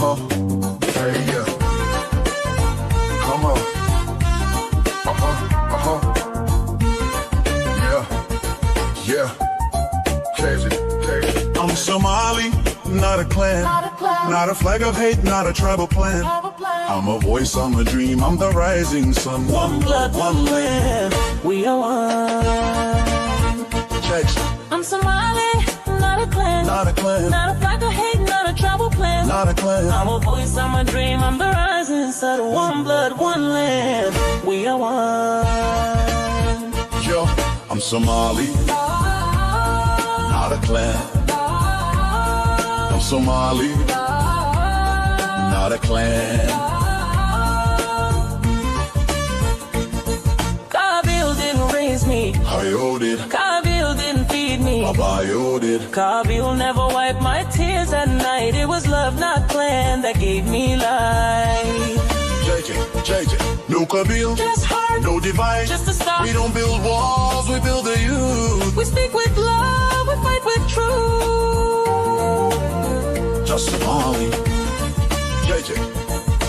Uh-huh. Hey, yeah. Come on. Uh-huh. Uh-huh. Yeah. Yeah. Crazy. I'm Somali, not a clan. Not a flag of hate, not a tribal plan. I'm a voice, I'm a dream, I'm the rising sun. One blood, one land, we are one. I'm Somali, not a clan. Not a clan. Not a flag of hate, not a tribal plan. Not a clan. I'm a voice, I'm a dream, I'm the rising sun. One blood, one land, we are one. Yo, I'm Somali, not a clan. I'm Somali, not a clan. Kabil didn't raise me. I did. Kabil didn't feed me. Babayo did. Kabil never wiped my tears at night. It was love, not clan, that gave me life. JJ, no Kabil, Just heart, no divide. just a start. We don't build walls, we build the youth. We speak with love, we fight with truth. Just Somali. JJ,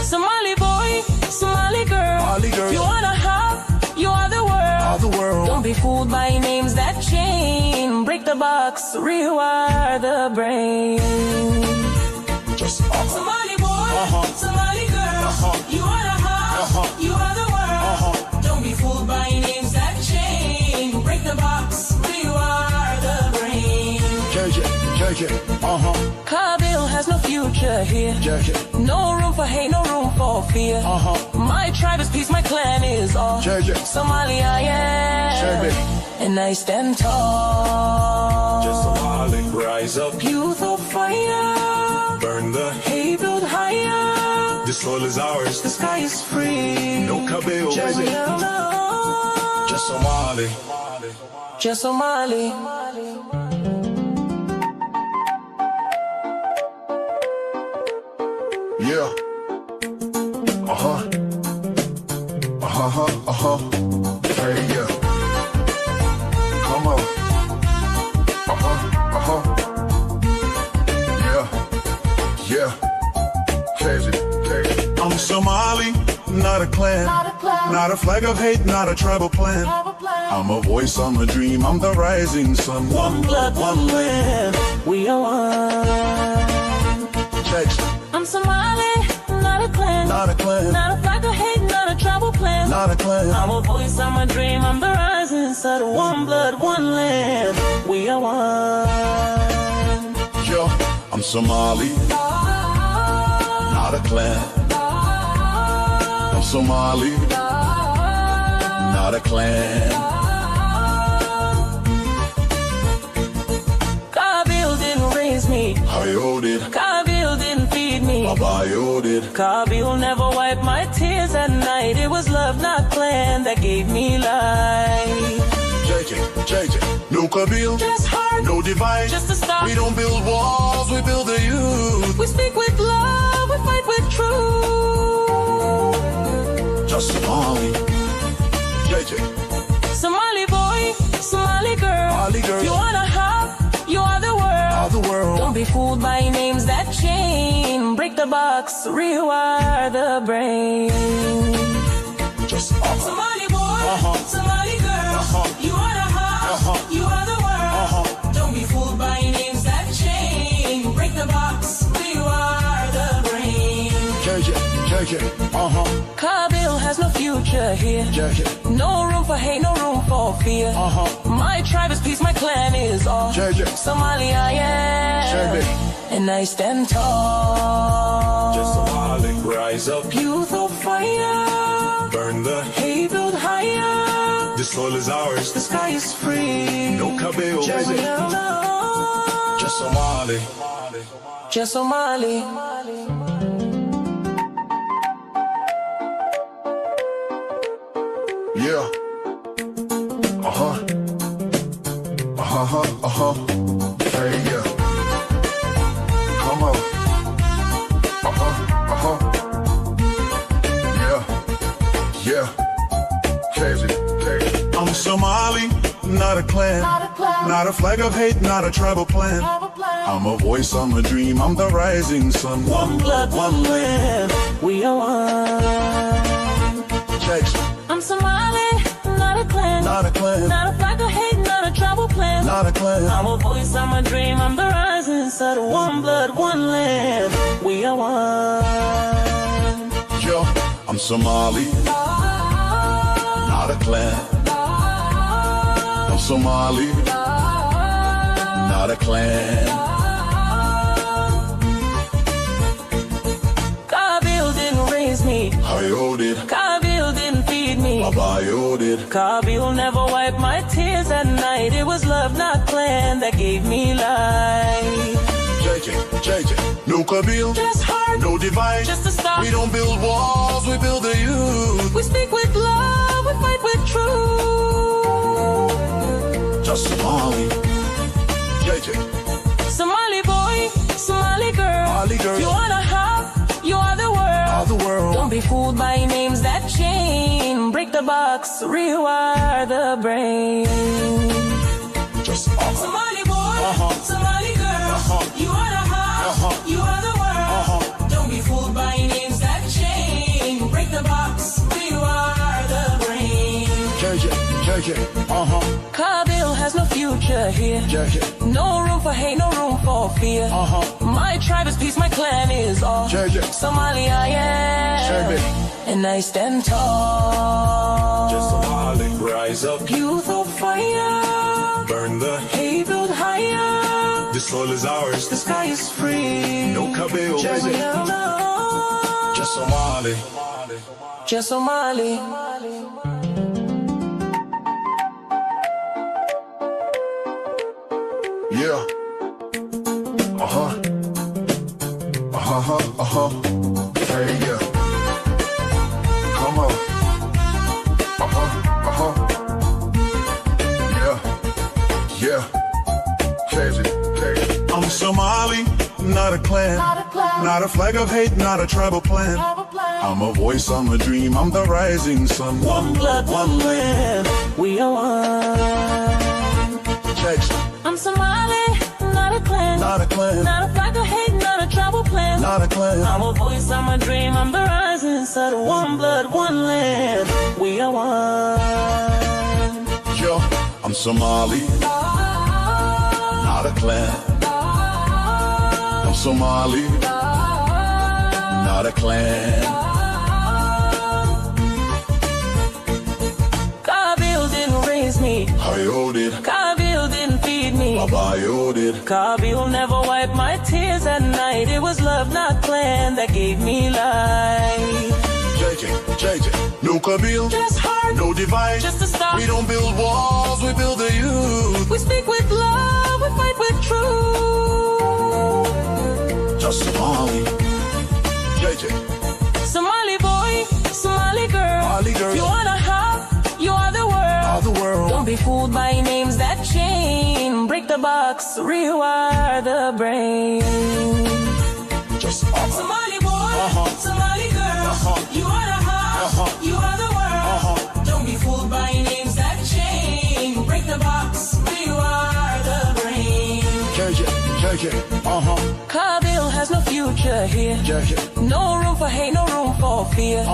Somali boy, Somali girl. Somali girl. You are the heart, you are the world. all the world. Don't be fooled by names that chain. Break the box, rewire the brain. Just Somali boy, Somali girl. You are the heart, you are the world. Don't be fooled by names that chain. Break the box, rewire the brain. JJ, Kabil has no future here. JJ, No room for hate, no room for fear. My tribe is peace, my clan is all. JJ, Somali I am, and I stand tall. Just Somali, rise up, Youth of fire, burn the hey, build higher. This soil is ours, The sky is free. no Kabil. We are love. Just Somali. Just Somali. Yeah. Hey, yeah. Come on. Yeah. Crazy. I'm Somali, not a clan. Not a flag of hate, not a tribal plan. I'm a voice, I'm a dream, I'm the rising sun. One blood, one land, we are one. I'm Somali, not a clan. Not a clan. Not a flag of hate, not a tribal plan. Not a clan. I'm a voice, I'm a dream, I'm the rising sun. One blood, one land, we are one. Yo, I'm Somali, not a clan. I'm Somali, not a clan. Kabil didn't raise me. I did. Kabil didn't feed me. Babayo did. Kabil never wiped my tears at night. It was love, not clan, that gave me life. JJ, no Kabil, Just heart, no divide. just a start. We don't build walls, we build the youth. We speak with love, we fight with truth. Just Somali. JJ, Somali boy, Somali girl. Somali girl. You are the heart, you are the world. all the world. Don't be fooled by names that chain. Break the box, rewire the brain. Just Somali boy, Somali girl. You are the heart, you are the world. Don't be fooled by names that chain. Break the box, rewire the brain. JJ, Kabil has no future here. JJ, No room for hate, no room for fear. My tribe is peace, my clan is all. JJ, Somali I am, and I stand tall. Just Somali, rise up, Youth of fire, burn the hey, build higher. This soil is ours, The sky is free. no Kabil. We are love. Just Somali. Just Somali. Yeah. Hey, yeah. Come on. Yeah. Crazy. I'm Somali, not a clan. Not a flag of hate, not a tribal plan. I'm a voice, I'm a dream, I'm the rising sun. One blood, one land, we are one. I'm Somali, not a clan, not a clan, not a flag of hate, not a tribal plan. not a clan. I'm a voice, I'm a dream, I'm the rising sun. One blood, one land, we are one. Yo, I'm Somali, not a clan. I'm Somali, not a clan. Kabil didn't raise me, Heeso did, Kabil didn't feed me, Babayo did. Kabil never wiped my tears at night. It was love, not clan, that gave me life. JJ, no Kabil, Just heart, no divide. just a start. We don't build walls, we build the youth. We speak with love, we fight with truth. Just Somali, JJ, Somali boy, Somali girl, Somali girl. you wanna have, you are the world. all the world. Don't be fooled by names that chain. Break the box, rewire the brain. Just Somali boy, Somali girl, you are the heart, you are the world. Don't be fooled by names that chain. Break the box, rewire the brain. JJ, Kabil has no future here. JJ, No room for hate, no room for fear. My tribe is peace, my clan is all. JJ, Somali I am, and I stand tall. just Somali, rise up, Youth of fire, burn the hate build higher. this soil is ours. The sky is free. No Kabil, just Somali. Just Somali. Yeah. Hey, yeah. Come on. Yeah. Crazy. I'm Somali, not a clan. Not a flag of hate, not a tribal plan. I'm a voice, I'm a dream, I'm the rising sun. One blood, one land, we are one. I'm Somali, not a clan. Not a clan, Not a flag of hate, not a tribal plan. not a clan. I'm a voice, I'm a dream, I'm the rising sun. One blood, one land, we are one. Yo, I'm Somali, not a clan. I'm Somali, not a clan. Kabil didn't raise me, Heeso did, Kabil didn't feed me, Babayo did. Kabil never wiped my tears at night. It was love, not clan, that gave me life. JJ, no Kabil, Just heart, no divide. just a start. We don't build walls, we build the youth. We speak with love, we fight with truth. Just Somali, JJ, Somali boy, Somali girl, Somali girl. you wanna have, you are the world. all the world. Don't be fooled by names that chain. Break the box, rewire the brain. Just Somali boy, Somali girl, you are the heart, you are the world. Don't be fooled by names that chain. Break the box, rewire the brain. JJ, Kabil has no future here. JJ, No room for hate, no room for fear.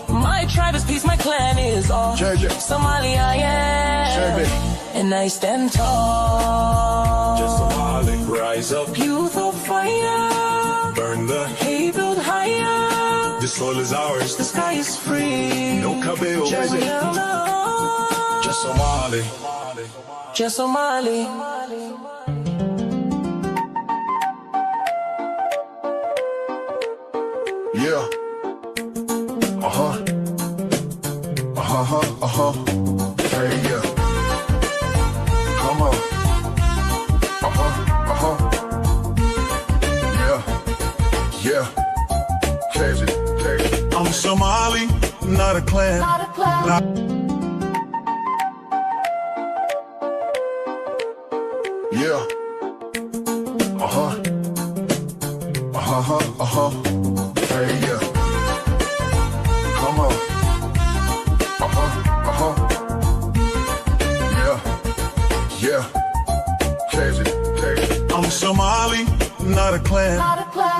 My tribe is peace, my clan is all. JJ, Somali I am, and I stand tall. just Somali, rise up, Youth of fire, burn the hate build higher. this soil is ours. The sky is free. No Kabil, just Somali. Just Somali. Yeah. Hey, yeah. Come on. Yeah. Crazy. I'm Somali, not a clan. Not yeah. Hey, yeah. Come on. Yeah. Crazy. I'm Somali, clan,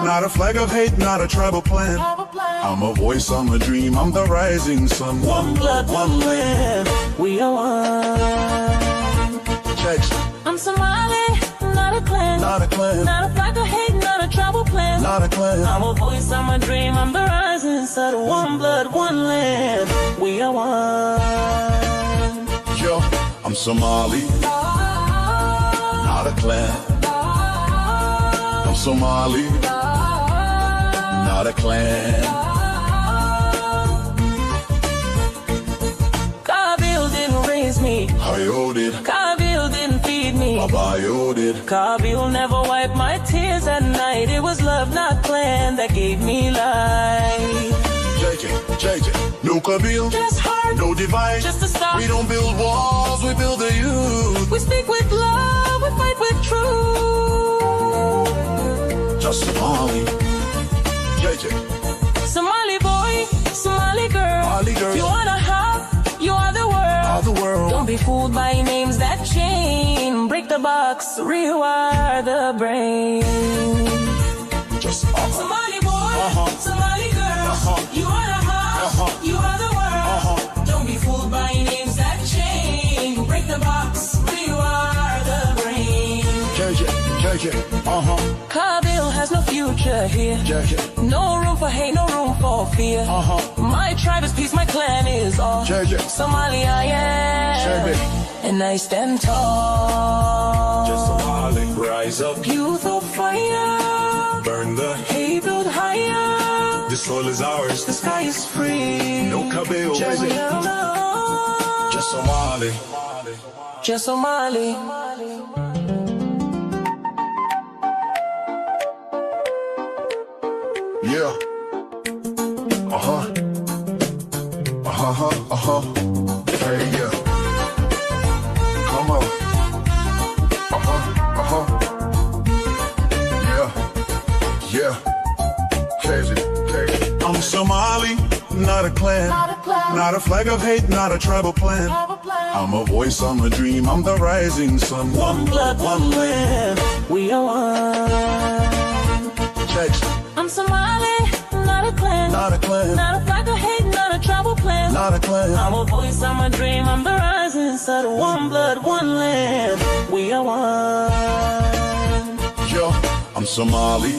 not a flag of hate, not a tribal plan. I'm a voice, I'm a dream, I'm the rising sun. One blood, one land, we are one. I'm Somali, not a clan, not a clan, not a flag of hate, not a tribal plan. not a clan. I'm a voice, I'm a dream, I'm the rising sun. One blood, one land, we are one. Yo, I'm Somali, not a clan. I'm Somali, not a clan. Kabil didn't raise me, Hayo did, Kabil didn't feed me, Babayo did. Kabil never wiped my tears at night. It was love, not clan, that gave me life. JJ, no Kabil, Just heart, no divide. just a start. We don't build walls, we build the youth. We speak with love, we fight with truth. Just Somali, JJ, Somali boy, Somali girl, Somali girl. you are the heart, you are the world. all the world. Don't be fooled by names that chain. Break the box, rewire the brain. Just Somali boy, Somali girl, you are the heart, you are the world. Don't be fooled by names that chain. Break the box, rewire the brain. JJ, Kabil has no future here. JJ, No room for hate, no room for fear. My tribe is peace, my clan is all. JJ, Somali I am, and I stand tall. just Somali, rise up, Youth of fire, burn the hey, build higher. this soil is ours. The sky is free. No Kabil, We are love. just Somali. Just Somali. Yeah. Hey, yeah. Come on. Yeah. Crazy. I'm Somali, not a clan, not a flag of hate, not a tribal plan. I'm a voice, I'm a dream, I'm the rising sun. One blood, one land, we are one. I'm Somali, not a clan, Not a clan, not a flag of hate, not a tribal plan. not a clan. I'm a voice, I'm a dream, I'm the rising sun. One blood, one land, we are one. Yo, I'm Somali,